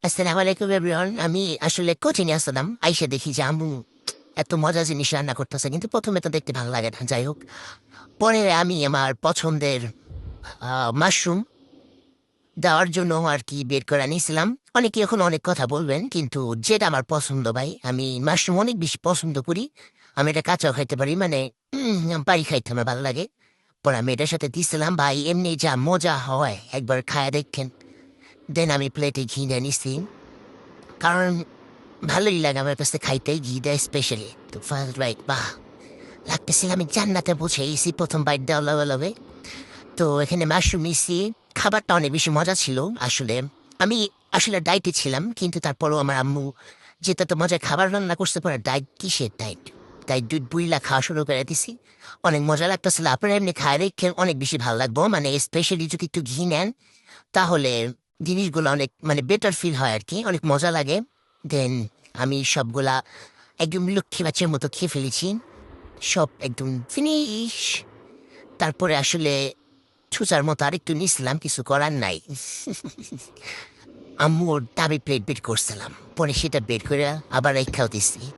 আসসালামু আলাইকুম এভরিওয়ান। আমি আসলে কোচিংয়ে আসলাম। আইসা দেখি যে আম্মু এত মজার জিনিস রান্না করতেছে, কিন্তু প্রথমে তো দেখতে ভালো লাগে না। যাই হোক, পরে আমি আমার পছন্দের মাশরুম দেওয়ার জন্য আর কি বের করে নিয়েছিলাম। অনেকে এখন অনেক কথা বলবেন, কিন্তু যেটা আমার পছন্দ ভাই, আমি মাশরুম অনেক বেশি পছন্দ করি। আমি এটা কাঁচাও খাইতে পারি, মানে বাড়ি খাইতে আমার ভালো লাগে। পরে আমি এটার সাথে দিছিলাম ভাই, এমনি যা মজা হয় একবার খায়া দেখেন। দেন আমি প্লেটে ঘি নিয়ে নিছি, কারণ ভালোই লাগে আমার কাছে খাইতে, ঘি দেয় স্পেশালি। তো ফার্স্ট বাইট বাহ লাগতেছিল, আমি জান্নাতে পৌঁছে গেছি প্রথম বাইট দেওয়া লগে লগে। তো এখানে মাশরুম মিশি, খাবারটা অনেক বেশি মজা ছিল। আসলে আমি আসলে ডায়েটে ছিলাম, কিন্তু তারপরও আমার আম্মু যেটা তো মজার খাবার রান্না করতে পারে, ডায়েট কিসের ডায়েট, তাই দুধ বুইলা খাওয়া শুরু করে দিছি। অনেক মজা লাগতেছিল। আপনারা এমনি খায় রেখে অনেক বেশি ভালো লাগবো, মানে স্পেশালি যদি একটু ঘি নেন তাহলে জিনিসগুলো অনেক মানে বেটার ফিল হয় আর কি, অনেক মজা লাগে। দেন আমি সবগুলা একদম লক্ষ্মী বাচ্চার মতো খেয়ে ফেলেছি, সব একদম ফিনিশ। তারপরে আসলে ছুচার মতো আরেকটু নিছিলাম, কিছু করার নাই। আম্মু ওর দাবি প্লেট বের করছিলাম, পরে সেটা বের করে আবার রেখাও দিছি।